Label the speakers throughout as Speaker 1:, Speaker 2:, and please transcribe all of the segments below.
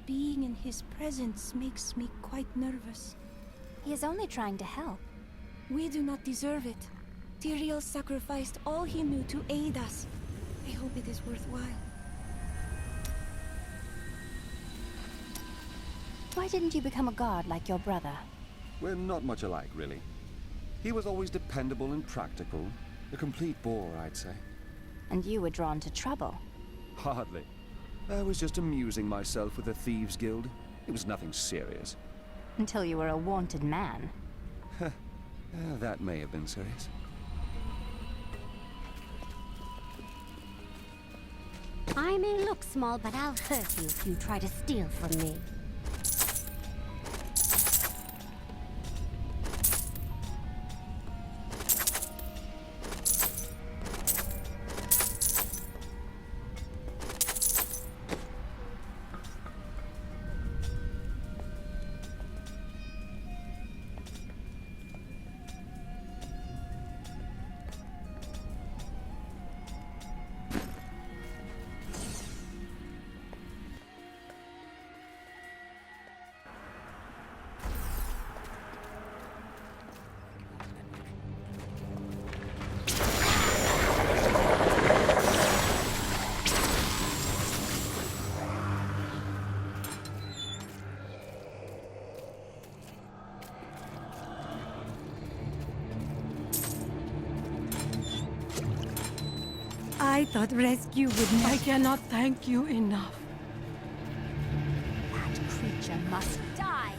Speaker 1: being in his presence makes me quite nervous.
Speaker 2: He is only trying to help.
Speaker 1: We do not deserve it. Tyrael sacrificed all he knew to aid us. I hope it is worthwhile.
Speaker 2: Why didn't you become a god like your brother?
Speaker 3: We're not much alike, really. He was always dependable and practical. A complete bore, I'd say.
Speaker 2: And you were drawn to trouble.
Speaker 3: Hardly. I was just amusing myself with the Thieves' Guild. It was nothing serious.
Speaker 2: Until you were a wanted man.
Speaker 3: That may have been serious.
Speaker 4: I may look small, but I'll hurt you if you try to steal from me.
Speaker 1: I thought rescue would not. I cannot thank you enough.
Speaker 2: That creature must die.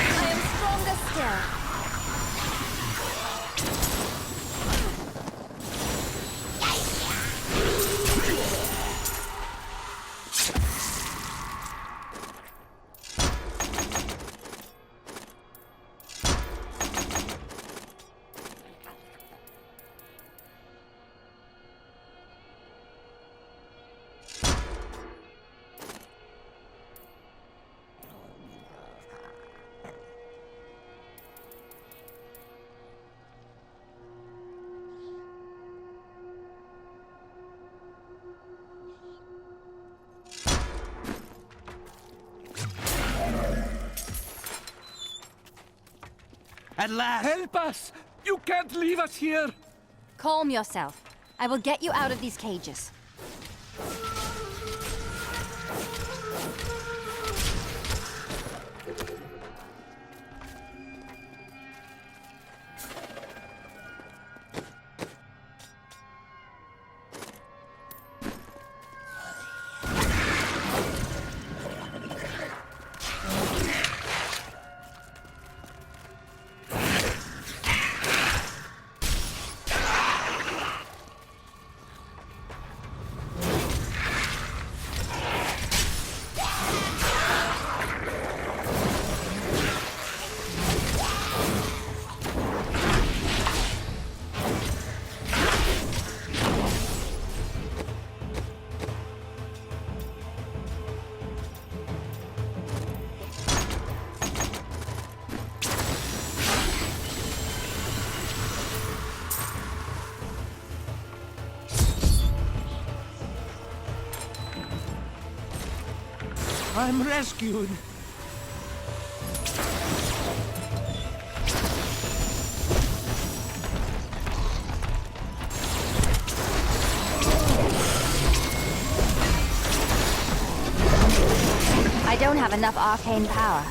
Speaker 2: I am stronger still.
Speaker 5: At last!
Speaker 6: Help us! You can't leave us here!
Speaker 2: Calm yourself. I will get you out of these cages.
Speaker 6: I'm rescued.
Speaker 2: I don't have enough arcane power.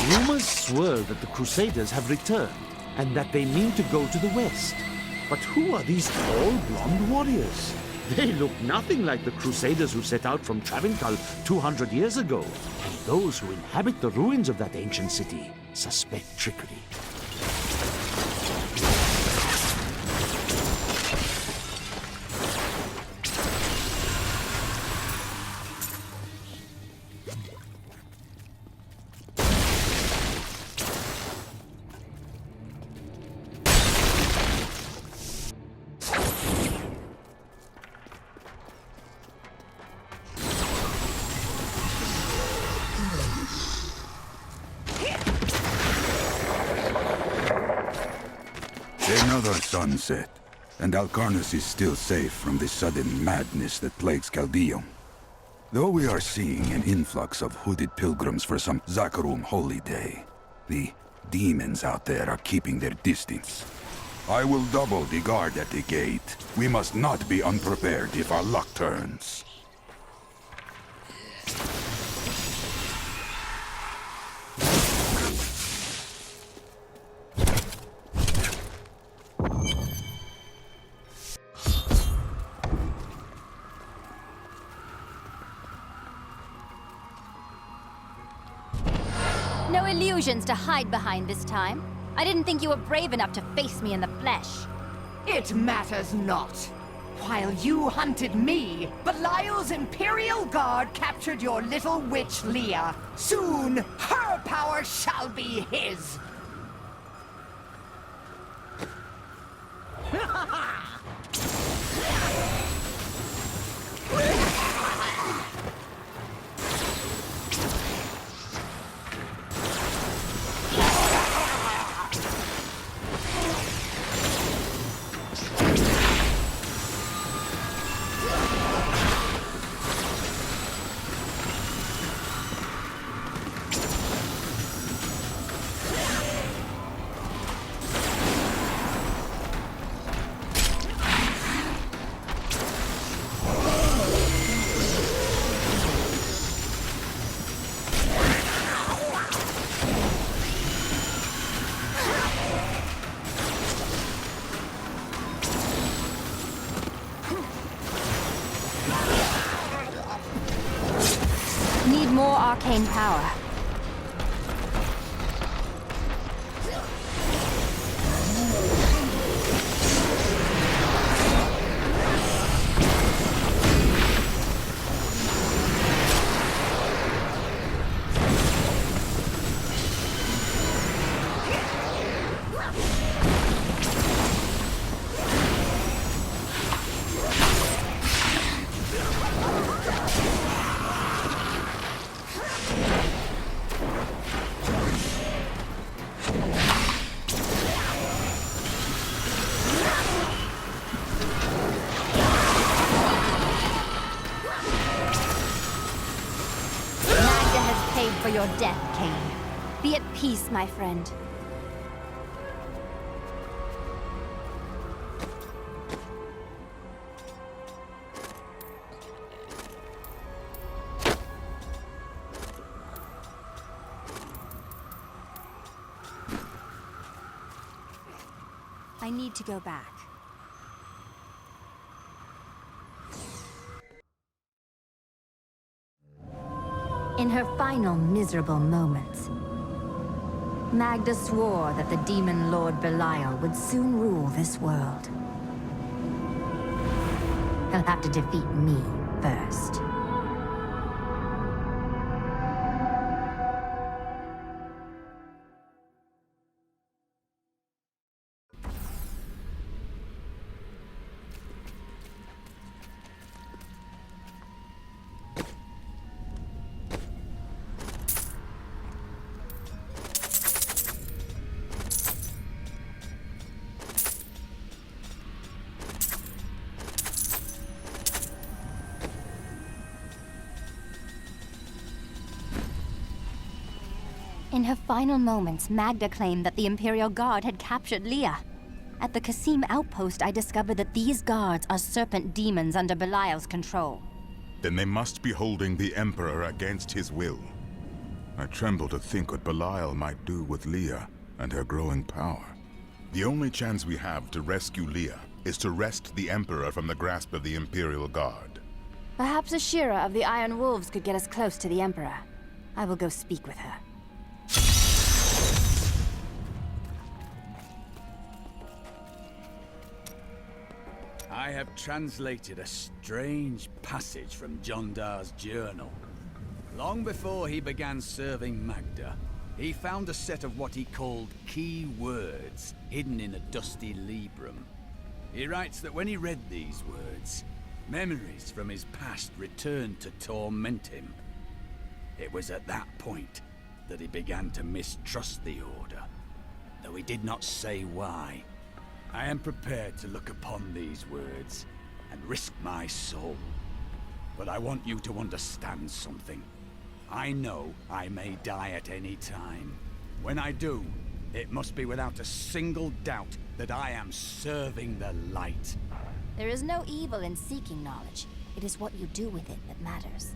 Speaker 7: Rumors swirl that the Crusaders have returned, and that they mean to go to the west. But who are these tall, blonde warriors? They look nothing like the Crusaders who set out from Travincal 200 years ago. And those who inhabit the ruins of that ancient city suspect trickery.
Speaker 8: Another sunset, and Alcarnus is still safe from the sudden madness that plagues Caldeum. Though we are seeing an influx of hooded pilgrims for some Zakarum holy day, the demons out there are keeping their distance. I will double the guard at the gate. We must not be unprepared if our luck turns.
Speaker 2: No illusions to hide behind this time. I didn't think you were brave enough to face me in the flesh.
Speaker 9: It matters not. While you hunted me, Belial's Imperial Guard captured your little witch Leah. Soon, her power shall be his.
Speaker 2: Need more arcane power. For your death, Cain. Be at peace, my friend. I need to go back. In her final miserable moments, Magda swore that the demon lord Belial would soon rule this world. He'll have to defeat me first. In her final moments, Magda claimed that the Imperial Guard had captured Leah. At the Qasim outpost, I discovered that these guards are serpent demons under Belial's control.
Speaker 10: Then they must be holding the Emperor against his will.
Speaker 8: I tremble to think what Belial might do with Leah and her growing power. The only chance we have to rescue Leah is to wrest the Emperor from the grasp of the Imperial Guard.
Speaker 2: Perhaps Ashira of the Iron Wolves could get us close to the Emperor. I will go speak with her.
Speaker 5: I have translated a strange passage from Jondar's journal. Long before he began serving Magda, he found a set of what he called key words hidden in a dusty librum. He writes that when he read these words, memories from his past returned to torment him. It was at that point that he began to mistrust the Order, though he did not say why. I am prepared to look upon these words and risk my soul. But I want you to understand something. I know I may die at any time. When I do, it must be without a single doubt that I am serving the light.
Speaker 2: There is no evil in seeking knowledge. It is what you do with it that matters.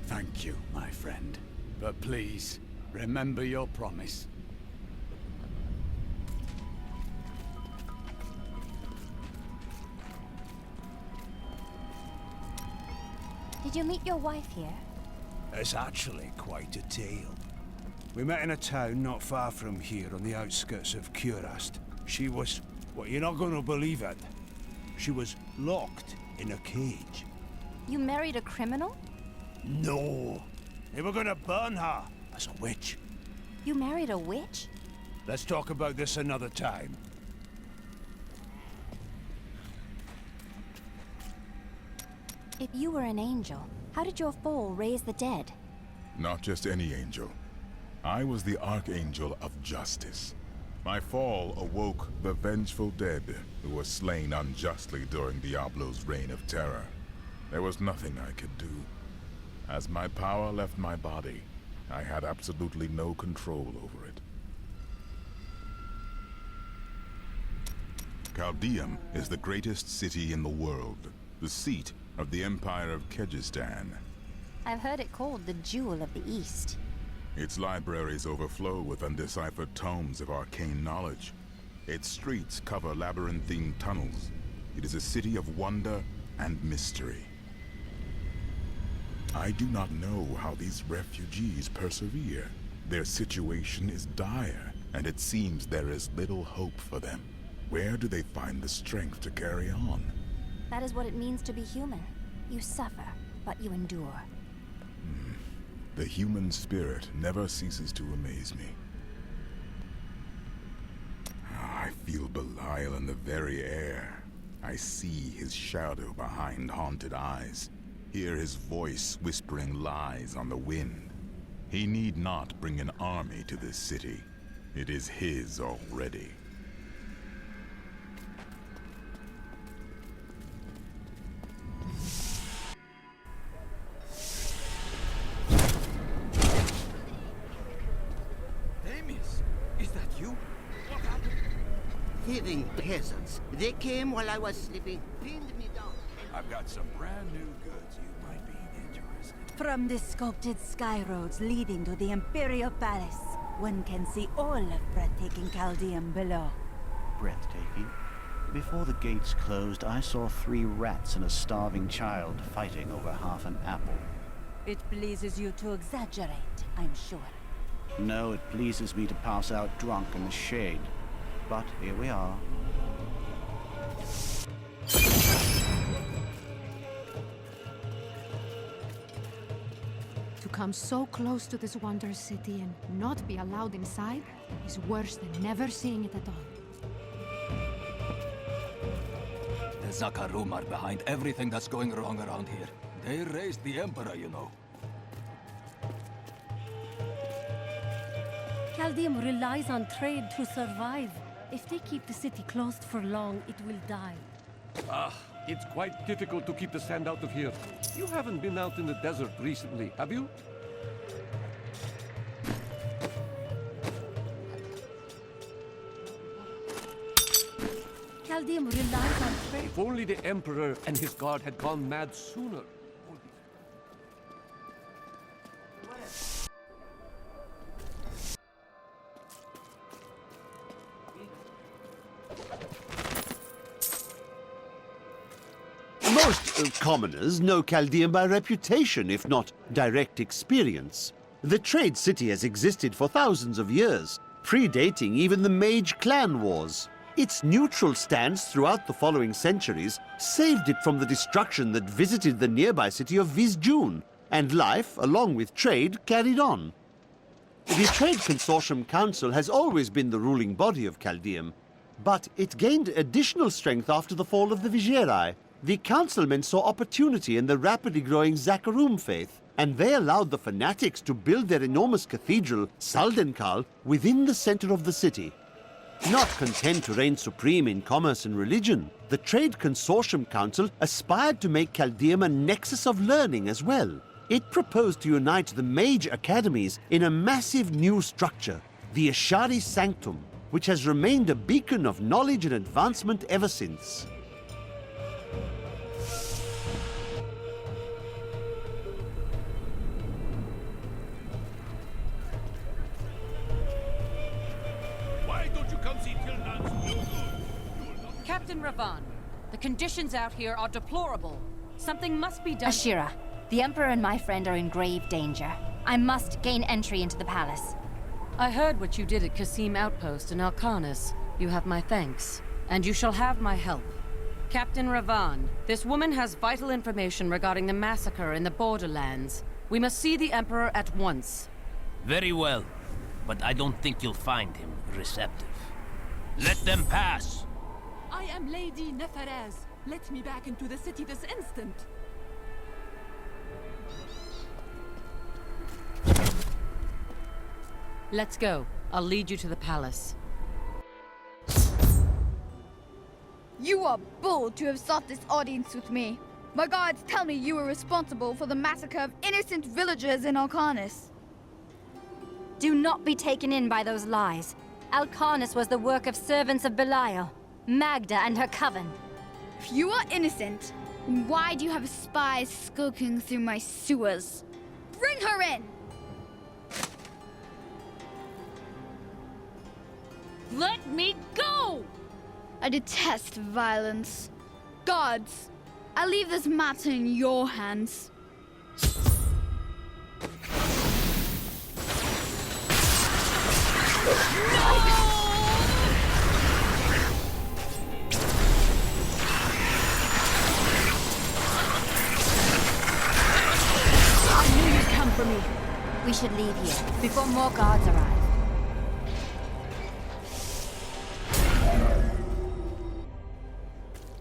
Speaker 5: Thank you, my friend. But please, remember your promise.
Speaker 2: Did you meet your wife here?
Speaker 6: It's actually quite a tale. We met in a town not far from here on the outskirts of Curast. She was... well, you're not gonna believe it. She was locked in a cage.
Speaker 2: You married a criminal?
Speaker 6: No. They were gonna burn her as a witch.
Speaker 2: You married a witch?
Speaker 6: Let's talk about this another time.
Speaker 2: If you were an angel, how did your fall raise the dead?
Speaker 8: Not just any angel. I was the Archangel of Justice. My fall awoke the vengeful dead who were slain unjustly during Diablo's reign of terror. There was nothing I could do. As my power left my body, I had absolutely no control over it. Caldeum is the greatest city in the world, the seat of the Empire of Kyrgyzstan.
Speaker 2: I've heard it called the Jewel of the East.
Speaker 8: Its libraries overflow with undeciphered tomes of arcane knowledge. Its streets cover labyrinthine tunnels. It is a city of wonder and mystery. I do not know how these refugees persevere. Their situation is dire, and it seems there is little hope for them. Where do they find the strength to carry on?
Speaker 2: That is what it means to be human. You suffer, but you endure.
Speaker 8: The human spirit never ceases to amaze me. I feel Belial in the very air. I see his shadow behind haunted eyes. Hear his voice whispering lies on the wind. He need not bring an army to this city. It is his already.
Speaker 10: Thieving peasants. They came while I was sleeping, pinned me down.
Speaker 5: I've got some brand new goods you might be interested in.
Speaker 1: From the sculpted sky roads leading to the Imperial Palace, one can see all of breathtaking Caldeum below.
Speaker 11: Breathtaking? Before the gates closed, I saw 3 rats and a starving child fighting over half an apple.
Speaker 1: It pleases you to exaggerate, I'm sure.
Speaker 11: No, it pleases me to pass out drunk in the shade. But here we are.
Speaker 12: To come so close to this wonder city and not be allowed inside is worse than never seeing it at all.
Speaker 13: The Zakarum are behind everything that's going wrong around here. They raised the Emperor, you know.
Speaker 14: Caldeum relies on trade to survive. If they keep the city closed for long, it will die.
Speaker 6: It's quite difficult to keep the sand out of here. You haven't been out in the desert recently, have you?
Speaker 14: Caldeum relies on trade.
Speaker 6: If only the Emperor and his guard had gone mad sooner.
Speaker 7: Most commoners know Chaldean by reputation, if not direct experience. The trade city has existed for thousands of years, predating even the Mage clan wars. Its neutral stance throughout the following centuries saved it from the destruction that visited the nearby city of Vizjun, and life, along with trade, carried on. The Trade Consortium Council has always been the ruling body of Chaldeum, but it gained additional strength after the fall of the Vigerai. The councilmen saw opportunity in the rapidly growing Zakarum faith, and they allowed the fanatics to build their enormous cathedral, Saldenkal, within the center of the city. Not content to reign supreme in commerce and religion, the Trade Consortium Council aspired to make Chaldeum a nexus of learning as well. It proposed to unite the mage academies in a massive new structure, the Ashari Sanctum, which has remained a beacon of knowledge and advancement ever since.
Speaker 15: Captain Ravan, the conditions out here are deplorable. Something must be done.
Speaker 2: Ashira, the Emperor and my friend are in grave danger. I must gain entry into the palace.
Speaker 15: I heard what you did at Qasim Outpost in Alcarnus. You have my thanks, and you shall have my help. Captain Ravan, this woman has vital information regarding the massacre in the borderlands. We must see the Emperor at once.
Speaker 16: Very well, but I don't think you'll find him receptive. Let them pass!
Speaker 17: I am Lady Neferez. Let me back into the city this instant.
Speaker 15: Let's go. I'll lead you to the palace.
Speaker 18: You are bold to have sought this audience with me. My guards tell me you were responsible for the massacre of innocent villagers in Alcarnus.
Speaker 2: Do not be taken in by those lies. Alcarnus was the work of servants of Belial, Magda and her coven.
Speaker 18: If you are innocent, then why do you have spies skulking through my sewers? Bring her in!
Speaker 17: Let me go!
Speaker 18: I detest violence. Guards, I leave this matter in your hands.
Speaker 2: We should leave here, before more guards arrive.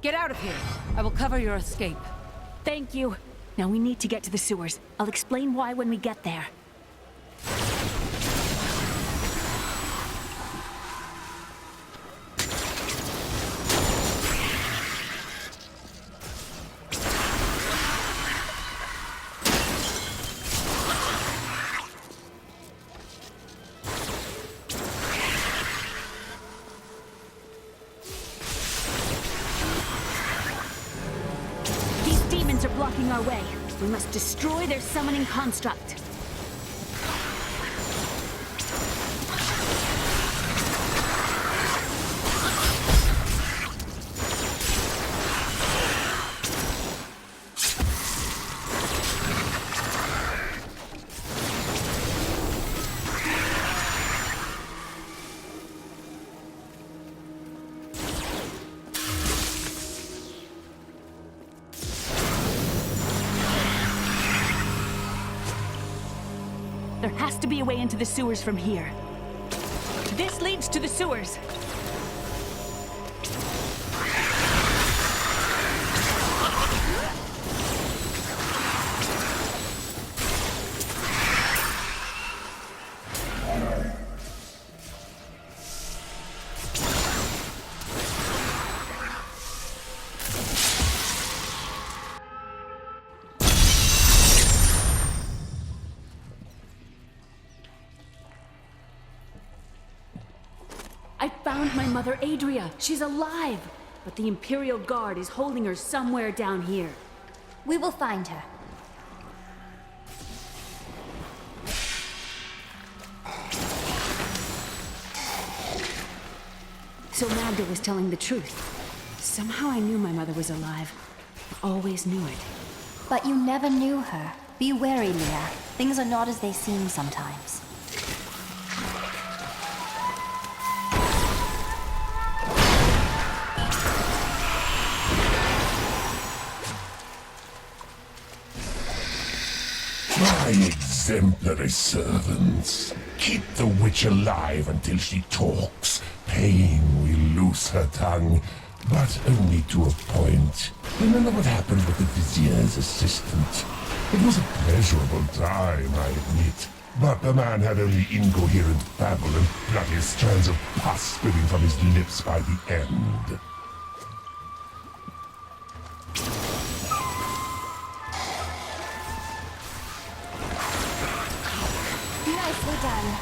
Speaker 15: Get out of here. I will cover your escape.
Speaker 19: Thank you. Now we need to get to the sewers. I'll explain why when we get there. Our way. We must destroy their summoning construct. There has to be a way into the sewers from here. This leads to the sewers. I found my mother Adria. She's alive. But the Imperial Guard is holding her somewhere down here.
Speaker 2: We will find her.
Speaker 19: So Magda was telling the truth. Somehow I knew my mother was alive. Always knew it.
Speaker 2: But you never knew her. Be wary, Leah. Things are not as they seem sometimes.
Speaker 20: My exemplary servants. Keep the witch alive until she talks. Pain will loose her tongue, but only to a point. Remember what happened with the vizier's assistant? It was a pleasurable time, I admit. But the man had only incoherent babble and bloody strands of pus spilling from his lips by the end.
Speaker 2: Nicely done.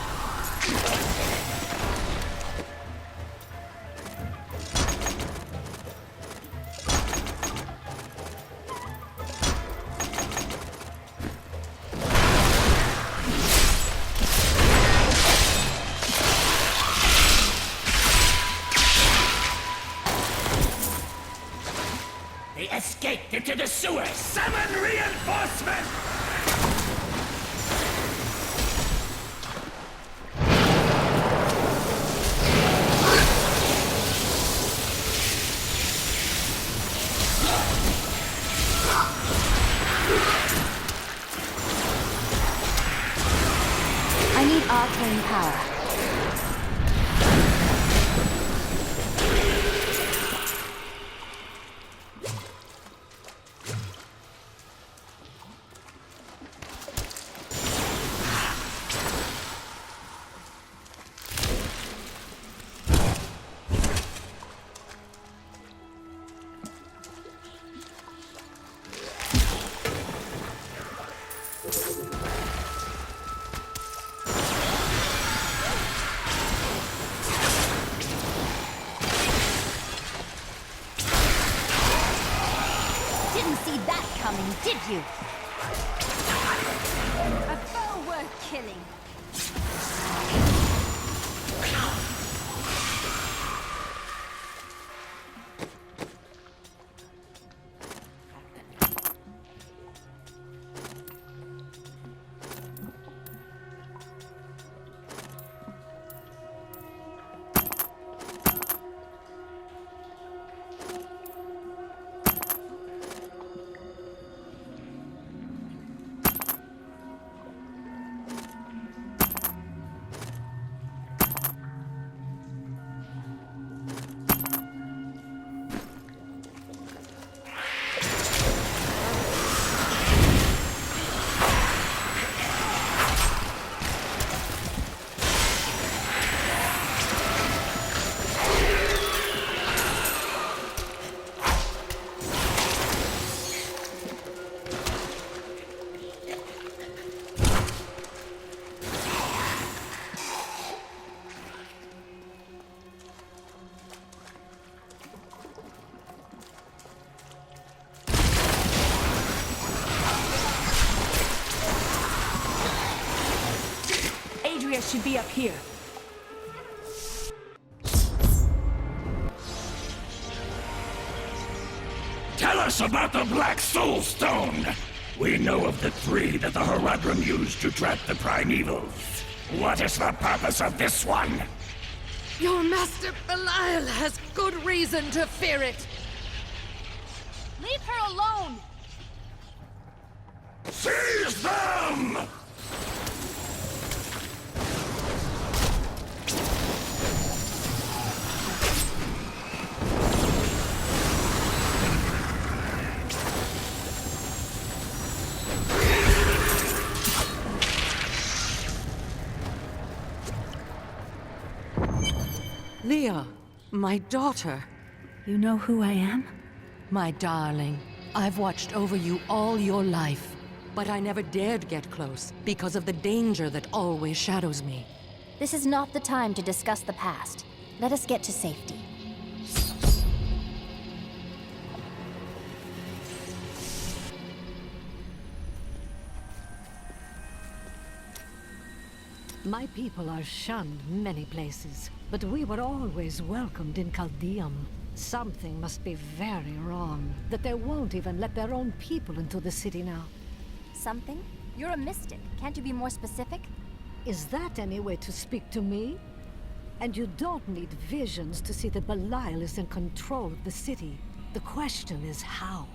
Speaker 20: They escaped into the sewers! Summon reinforcements!
Speaker 2: I need arcane power.
Speaker 1: Didn't see that coming, did you? A foe worth killing.
Speaker 19: Adria should be up here.
Speaker 20: Tell us about the Black Soul Stone! We know of the three that the Horadrim used to trap the Primevals. What is the purpose of this one?
Speaker 17: Your master Belial has good reason to fear it.
Speaker 1: Leave her alone!
Speaker 20: Seize them!
Speaker 15: Leah, my daughter.
Speaker 14: You know who I am?
Speaker 15: My darling, I've watched over you all your life, but I never dared get close because of the danger that always shadows me.
Speaker 2: This is not the time to discuss the past. Let us get to safety.
Speaker 14: My people are shunned many places, but we were always welcomed in Caldeum.
Speaker 21: Something must be very wrong, that they won't even let their own people into the city now.
Speaker 2: Something? You're a mystic. Can't you be more specific?
Speaker 21: Is that any way to speak to me? And you don't need visions to see that Belial is in control of the city. The question is how.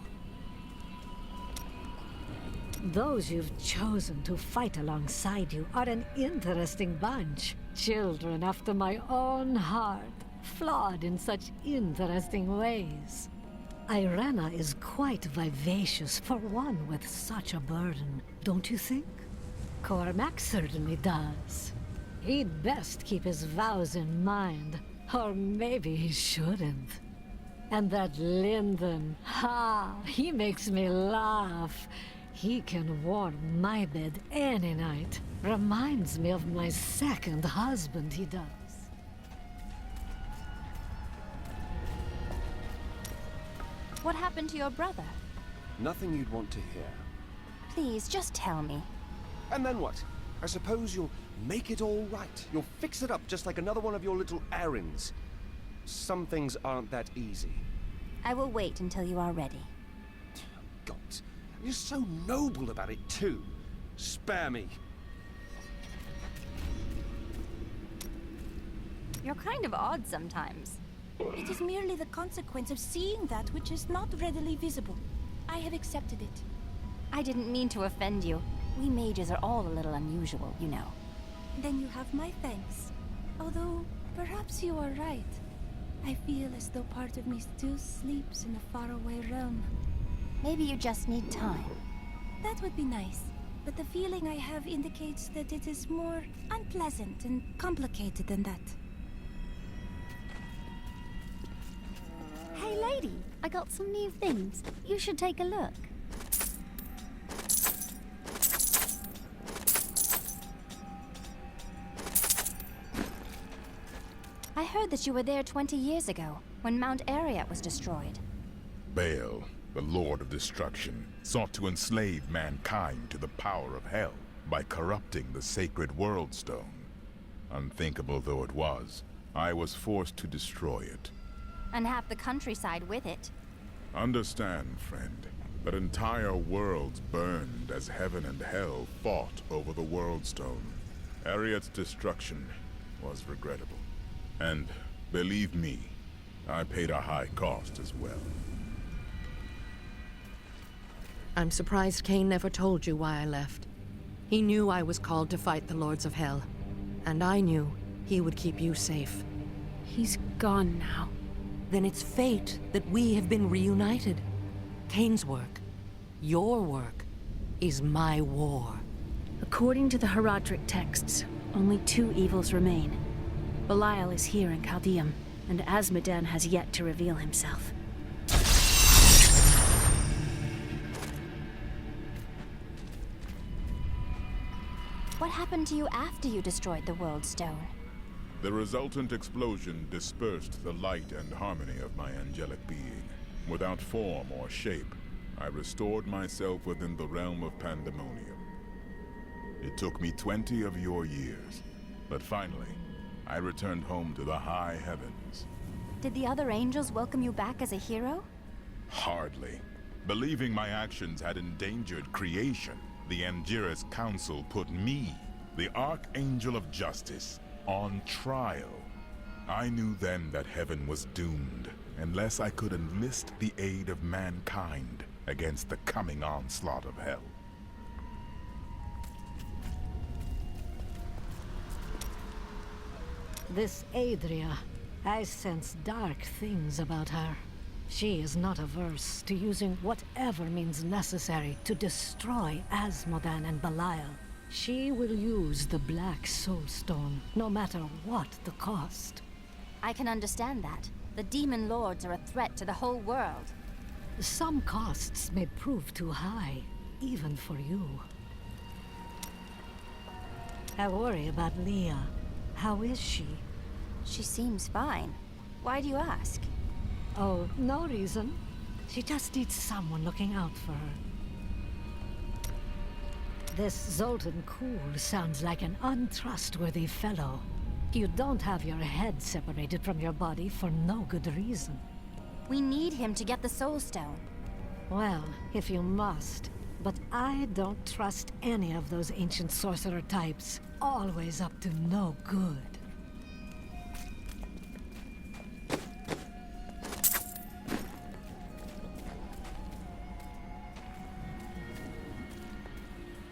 Speaker 21: Those you've chosen to fight alongside you are an interesting bunch. Children after my own heart, flawed in such interesting ways. Irena is quite vivacious for one with such a burden, don't you think? Cormac certainly does. He'd best keep his vows in mind, or maybe he shouldn't. And that Lyndon, he makes me laugh. He can warm my bed any night. Reminds me of my second husband, he does.
Speaker 2: What happened to your brother?
Speaker 3: Nothing you'd want to hear.
Speaker 2: Please, just tell me.
Speaker 3: And then what? I suppose you'll make it all right. You'll fix it up just like another one of your little errands. Some things aren't that easy.
Speaker 2: I will wait until you are ready.
Speaker 3: God, you're so noble about it too. Spare me.
Speaker 2: You're kind of odd sometimes.
Speaker 1: It is merely the consequence of seeing that which is not readily visible. I have accepted it.
Speaker 2: I didn't mean to offend you. We mages are all a little unusual, you know.
Speaker 1: Then you have my thanks. Although, perhaps you are right. I feel as though part of me still sleeps in a faraway realm.
Speaker 2: Maybe you just need time.
Speaker 1: That would be nice, but the feeling I have indicates that it is more unpleasant and complicated than that.
Speaker 4: Hey lady, I got some new things. You should take a look.
Speaker 2: I heard that you were there 20 years ago, when Mount Arreat was destroyed.
Speaker 20: Baal, the Lord of Destruction, sought to enslave mankind to the power of hell by corrupting the sacred World Stone. Unthinkable though it was, I was forced to destroy it.
Speaker 2: And half the countryside with it.
Speaker 20: Understand, friend, that entire worlds burned as heaven and hell fought over the World Stone. Arreat's destruction was regrettable. And, believe me, I paid a high cost as well.
Speaker 22: I'm surprised Cain never told you why I left. He knew I was called to fight the Lords of Hell. And I knew he would keep you safe.
Speaker 19: He's gone now.
Speaker 22: Then it's fate that we have been reunited. Cain's work, your work, is my war.
Speaker 19: According to the Herodric texts, only two evils remain. Belial is here in Chaldeum, and Azmodan has yet to reveal himself.
Speaker 2: What happened to you after you destroyed the World Stone?
Speaker 20: The resultant explosion dispersed the light and harmony of my angelic being. Without form or shape, I restored myself within the realm of pandemonium. It took me 20 of your years, but finally, I returned home to the high heavens.
Speaker 2: Did the other angels welcome you back as a hero?
Speaker 20: Hardly. Believing my actions had endangered creation, the Angiras Council put me, the Archangel of Justice, on trial. I knew then that heaven was doomed, unless I could enlist the aid of mankind against the coming onslaught of hell.
Speaker 21: This Adria, I sense dark things about her. She is not averse to using whatever means necessary to destroy Azmodan and Belial. She will use the Black Soul Stone, no matter what the cost.
Speaker 2: I can understand that. The Demon Lords are a threat to the whole world.
Speaker 21: Some costs may prove too high, even for you. I worry about Leah. How is she?
Speaker 2: She seems fine. Why do you ask?
Speaker 21: Oh, no reason. She just needs someone looking out for her. This Zoltan Kuhl sounds like an untrustworthy fellow. You don't have your head separated from your body for no good reason.
Speaker 2: We need him to get the Soul Stone.
Speaker 21: Well, if you must. But I don't trust any of those ancient sorcerer types. Always up to no good.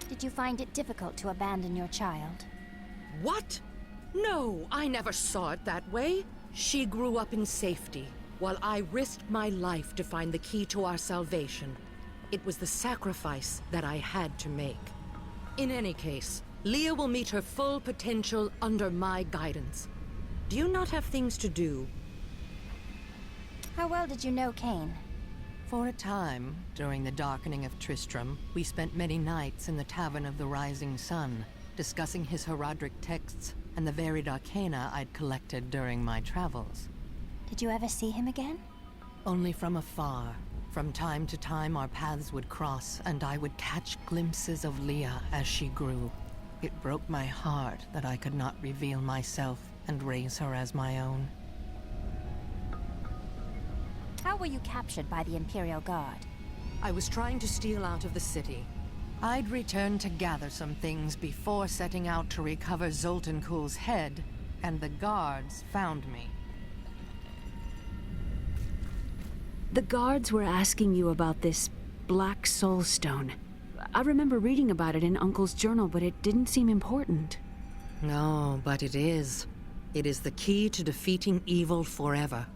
Speaker 2: Did you find it difficult to abandon your child?
Speaker 22: What? No, I never saw it that way. She grew up in safety, while I risked my life to find the key to our salvation. It was the sacrifice that I had to make. In any case, Leah will meet her full potential under my guidance. Do you not have things to do?
Speaker 2: How well did you know Cain?
Speaker 22: For a time, during the darkening of Tristram, we spent many nights in the Tavern of the Rising Sun, discussing his Herodric texts and the varied arcana I'd collected during my travels.
Speaker 2: Did you ever see him again?
Speaker 22: Only from afar. From time to time, our paths would cross, and I would catch glimpses of Leah as she grew. It broke my heart that I could not reveal myself and raise her as my own.
Speaker 2: How were you captured by the Imperial Guard?
Speaker 22: I was trying to steal out of the city. I'd returned to gather some things before setting out to recover Zoltan Kuhl's head, and the guards found me.
Speaker 19: The guards were asking you about this Black Soul Stone. I remember reading about it in Uncle's journal, but it didn't seem important.
Speaker 22: No, but it is. It is the key to defeating evil forever.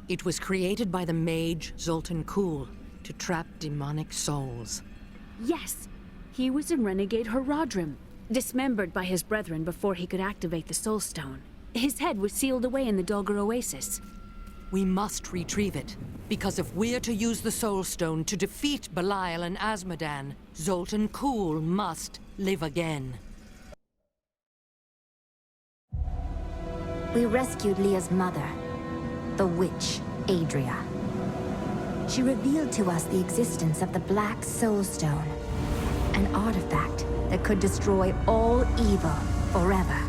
Speaker 22: It was created by the mage Zoltan Kuhl to trap demonic souls.
Speaker 19: Yes! He was a renegade Herodrim, dismembered by his brethren before he could activate the Soul Stone. His head was sealed away in the Dulgar Oasis.
Speaker 22: We must retrieve it, because if we're to use the Soul Stone to defeat Belial and Azmodan, Zoltan Kuhl must live again.
Speaker 2: We rescued Leah's mother, the witch, Adria. She revealed to us the existence of the Black Soul Stone, an artifact that could destroy all evil forever.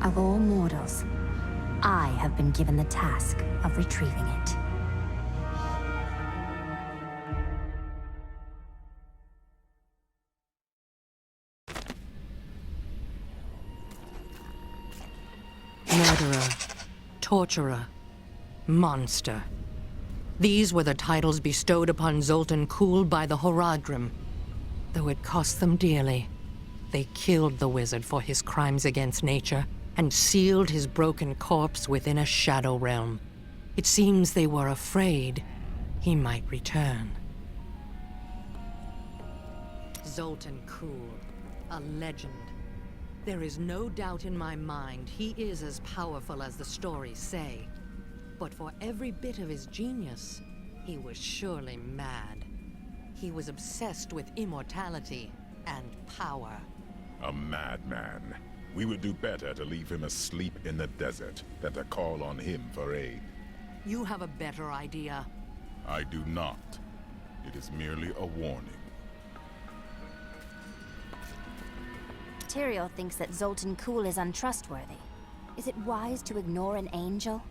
Speaker 2: Of all mortals, I have been given the task of retrieving it.
Speaker 22: Murderer, torturer, monster. These were the titles bestowed upon Zoltan Kuhl by the Herodrim. Though it cost them dearly, they killed the wizard for his crimes against nature and sealed his broken corpse within a shadow realm. It seems they were afraid he might return. Zoltan Kuhl, a legend. There is no doubt in my mind he is as powerful as the stories say. But for every bit of his genius, he was surely mad. He was obsessed with immortality and power.
Speaker 8: A madman. We would do better to leave him asleep in the desert than to call on him for aid.
Speaker 22: You have a better idea.
Speaker 8: I do not. It is merely a warning.
Speaker 2: Tyrael thinks that Zoltan Kuhl is untrustworthy. Is it wise to ignore an angel?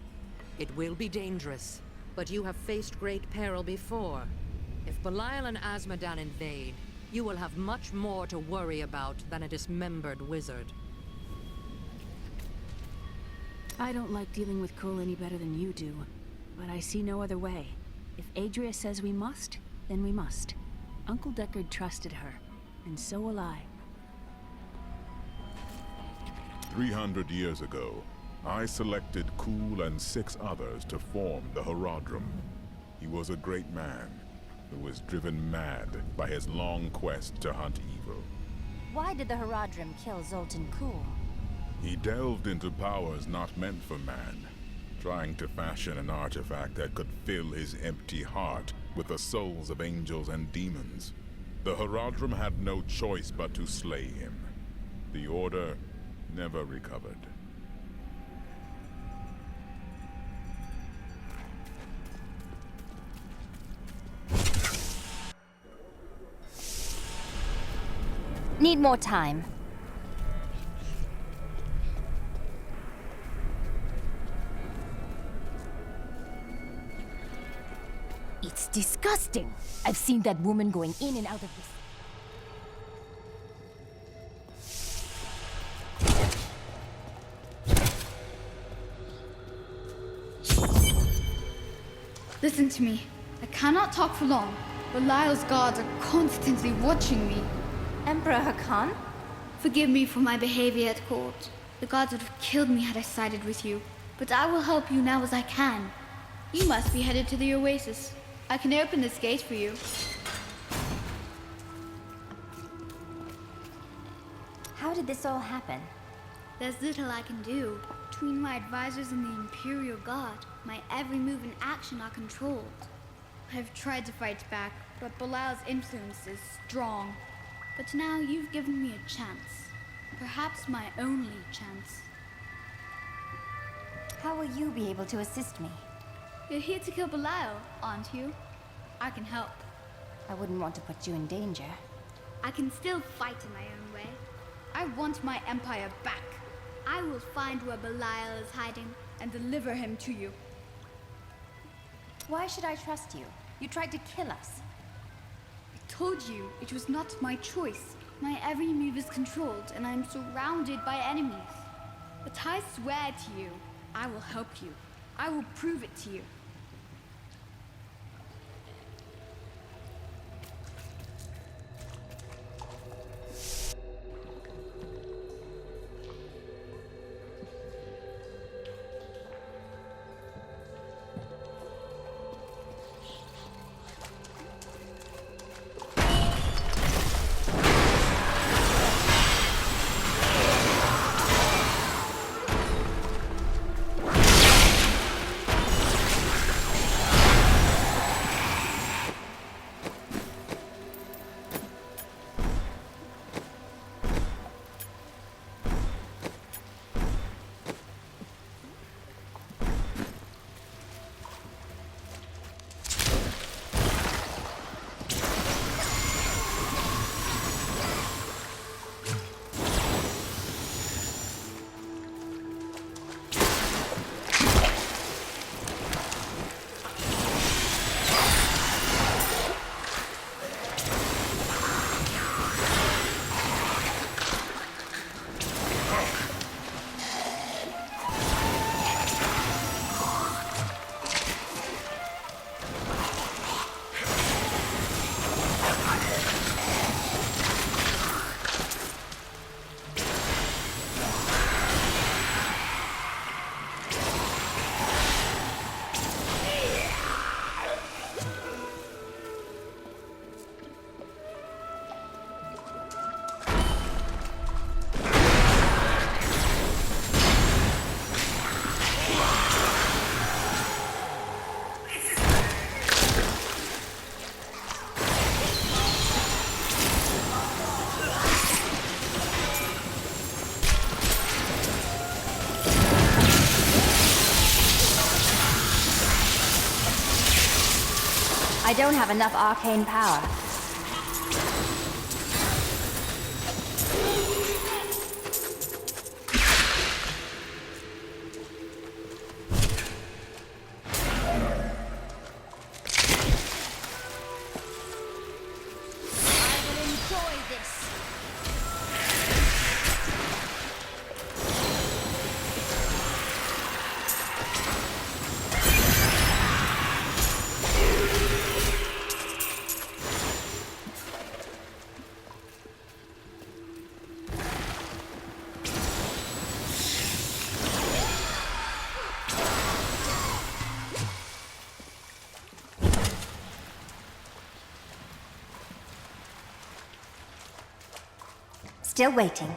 Speaker 22: It will be dangerous, but you have faced great peril before. If Belial and Azmodan invade, you will have much more to worry about than a dismembered wizard.
Speaker 19: I don't like dealing with Kuhl any better than you do, but I see no other way. If Adria says we must, then we must. Uncle Deckard trusted her, and so will I.
Speaker 8: 300 years ago, I selected Kuhl and 6 others to form the Herodrim. He was a great man who was driven mad by his long quest to hunt evil.
Speaker 2: Why did the Herodrim kill Zoltan Kuhl?
Speaker 8: He delved into powers not meant for man, trying to fashion an artifact that could fill his empty heart with the souls of angels and demons. The Herodrim had no choice but to slay him. The Order never recovered.
Speaker 2: Need more time.
Speaker 9: disgusting. I've seen that woman going in and out of this.
Speaker 18: Listen to me. I cannot talk for long. Belial's guards are constantly watching me.
Speaker 2: Emperor Hakan?
Speaker 18: Forgive me for my behavior at court. The gods would have killed me had I sided with you. But I will help you now as I can. You must be headed to the Oasis. I can open this gate for you.
Speaker 2: How did this all happen?
Speaker 18: There's little I can do. Between my advisors and the Imperial Guard, my every move and action are controlled. I've tried to fight back, but Belial's influence is strong. But now you've given me a chance. Perhaps my only chance.
Speaker 2: How will you be able to assist me?
Speaker 18: You're here to kill Belial, aren't you? I can help.
Speaker 2: I wouldn't want to put you in danger.
Speaker 18: I can still fight in my own way. I want my empire back. I will find where Belial is hiding and deliver him to you.
Speaker 2: Why should I trust you? You tried to kill us.
Speaker 18: I told you it was not my choice. My every move is controlled and I am surrounded by enemies. But I swear to you, I will help you. I will prove it to you.
Speaker 2: I don't have enough arcane power. Still waiting.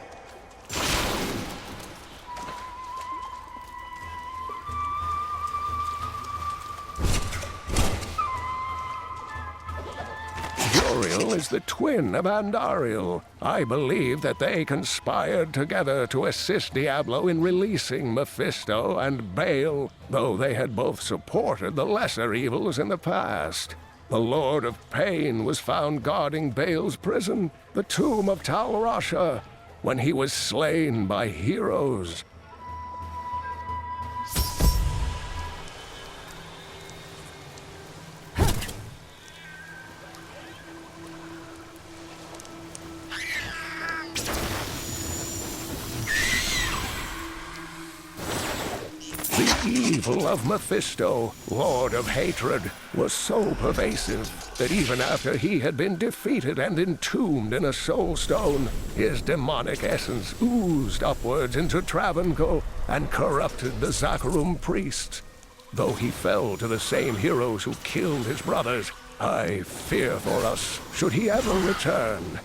Speaker 10: Uriel is the twin of Andariel. I believe that they conspired together to assist Diablo in releasing Mephisto and Baal, though they had both supported the lesser evils in the past. The Lord of Pain was found guarding Baal's prison, the tomb of Tal Rasha, when he was slain by heroes. The evil of Mephisto, Lord of Hatred, was so pervasive that even after he had been defeated and entombed in a soul stone, his demonic essence oozed upwards into Travancore and corrupted the Zakharum priests. Though he fell to the same heroes who killed his brothers, I fear for us should he ever return.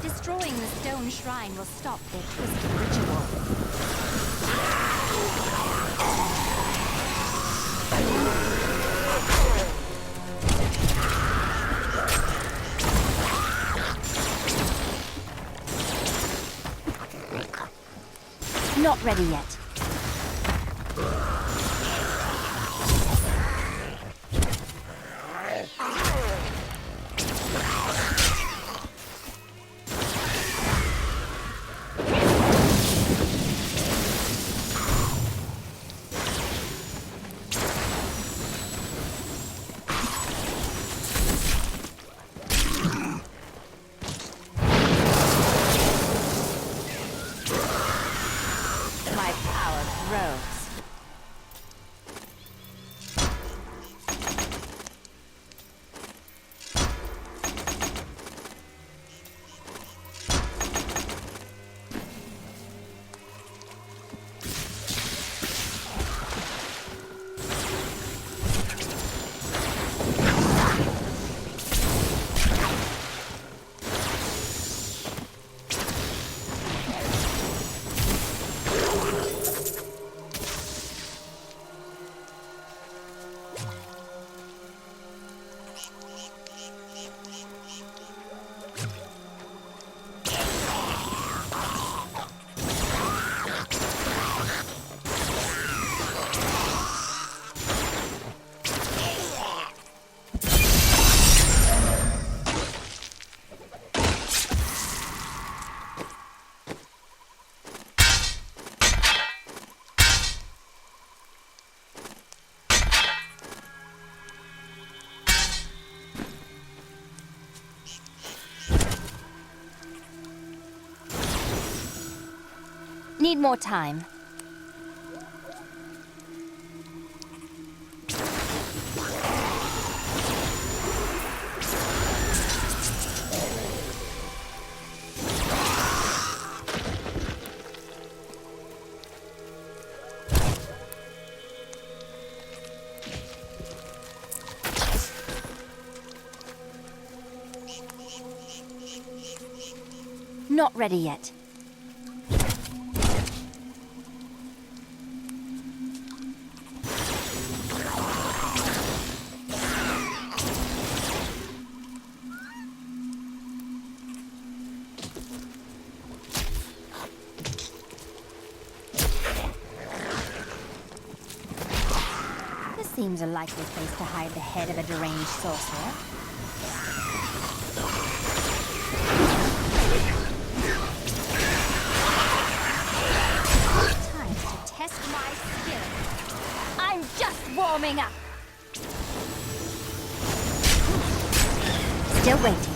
Speaker 4: Destroying the stone shrine will stop their twisted ritual. Not ready yet. My
Speaker 9: need more time. Not ready yet. This seems a likely place to hide the head of a deranged sorcerer. Test my skill. I'm just warming up. Still waiting.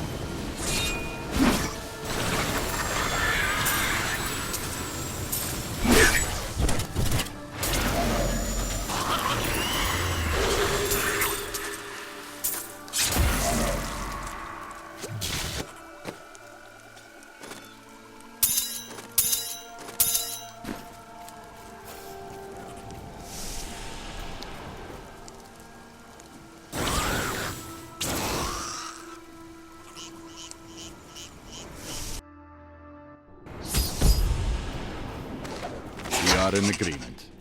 Speaker 5: In agreement.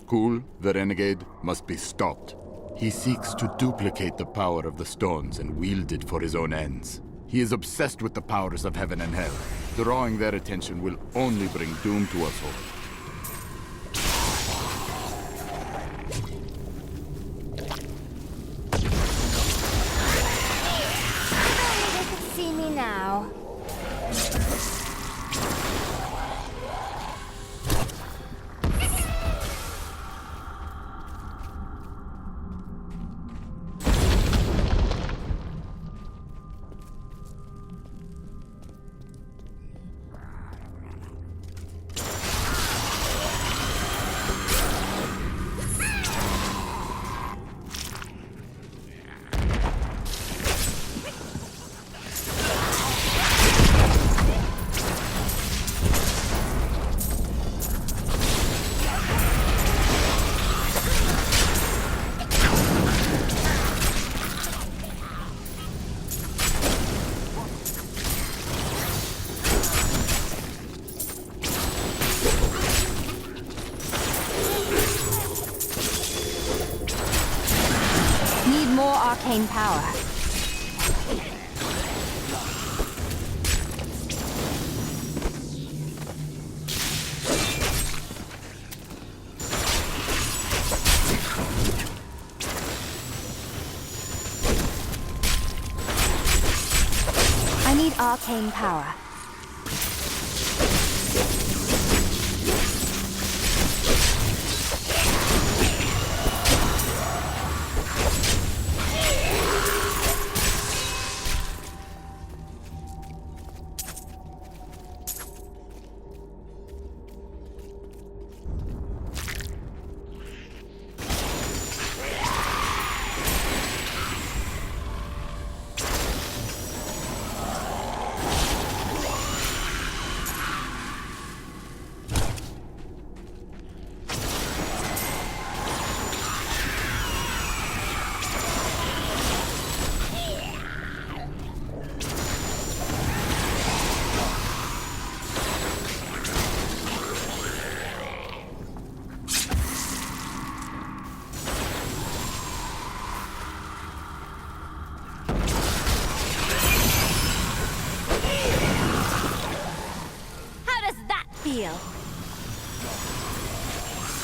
Speaker 5: Kul, the renegade, must be stopped. He seeks to duplicate the power of the stones and wield it for his own ends. He is obsessed with the powers of heaven and hell. Drawing their attention will only bring doom to us all.
Speaker 9: They could see me now. Arcane power. I need arcane power.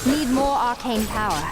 Speaker 9: Need more arcane power.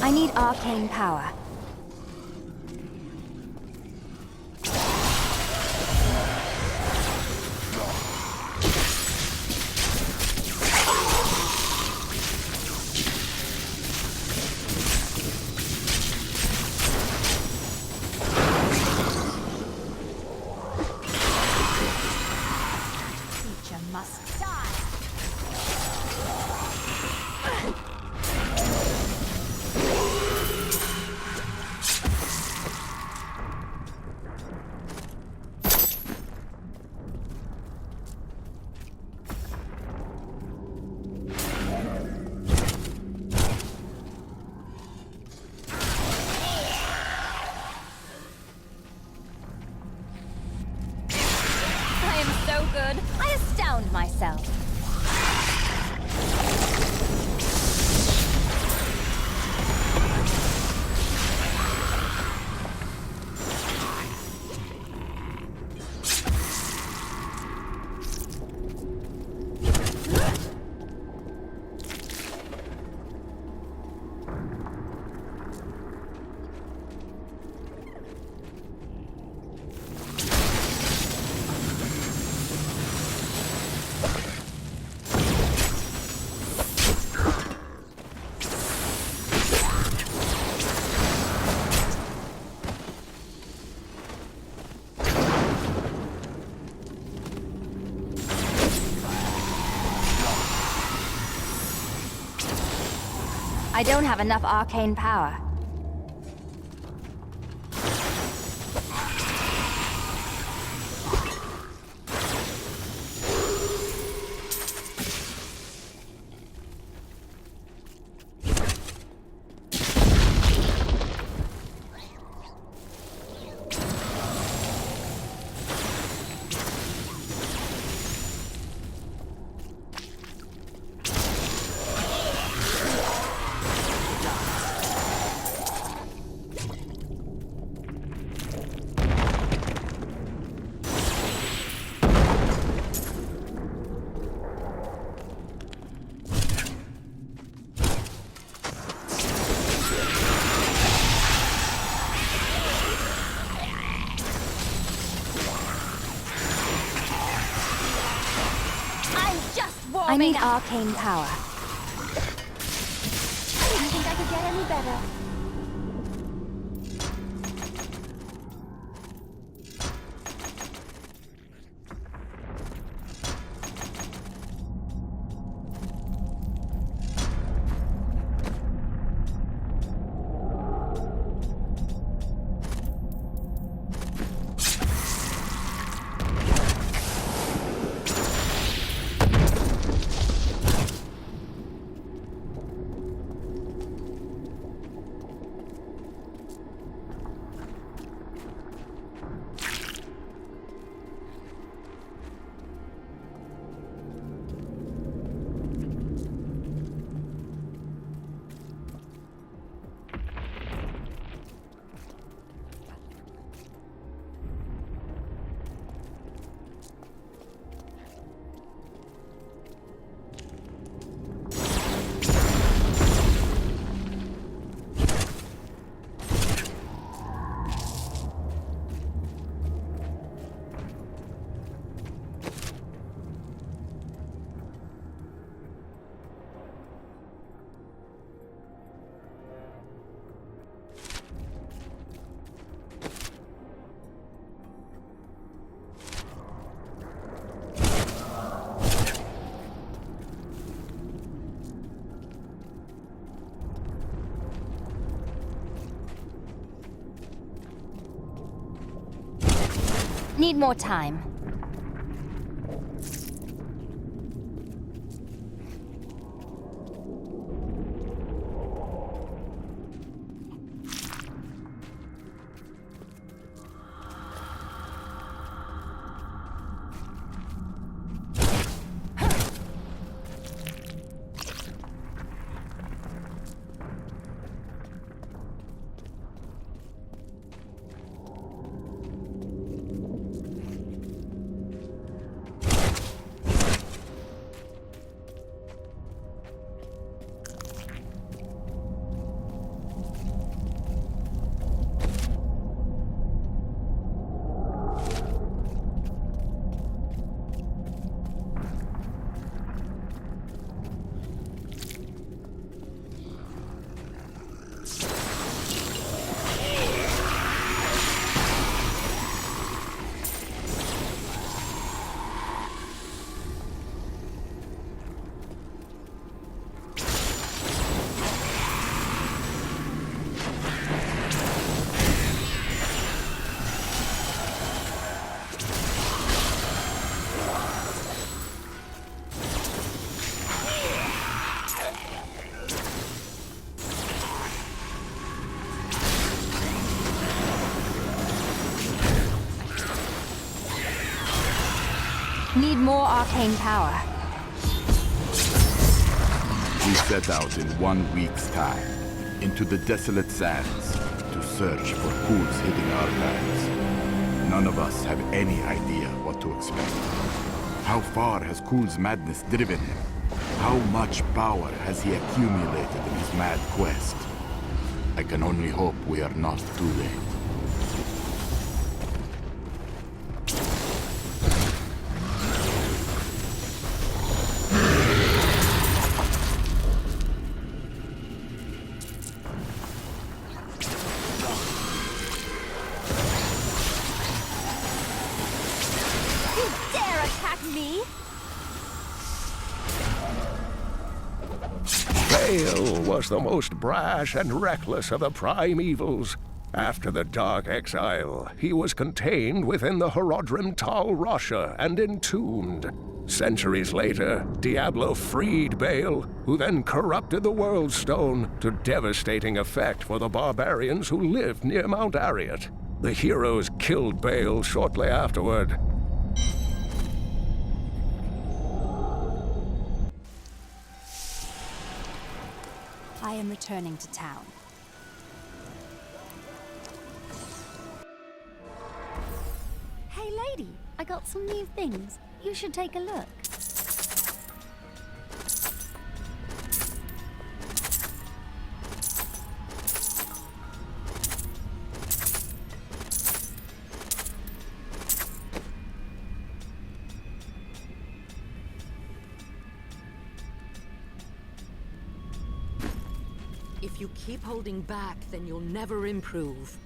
Speaker 2: I need arcane power.
Speaker 9: Creature must die. I am so good. I astound myself.
Speaker 2: I don't have enough arcane power. I need arcane power.
Speaker 9: I didn't think I could get any better.
Speaker 2: Need more time. Need more arcane power.
Speaker 5: We set out in 1 week's time, into the desolate sands, to search for Cool's hitting our paths. None of us have any idea what to expect. How far has Cool's madness driven him? How much power has he accumulated in his mad quest? I can only hope we are not too late.
Speaker 10: Bale was the most brash and reckless of the primevals. After the Dark Exile, he was contained within the Horodrim Tal Rasha and entombed. Centuries later, Diablo freed Bale, who then corrupted the World Stone, to devastating effect for the barbarians who lived near Mount Ariat. The heroes killed Bale shortly afterward.
Speaker 2: I am returning to town.
Speaker 21: Hey lady, I got some new things. You should take a look.
Speaker 22: If you keep holding back, then you'll never improve.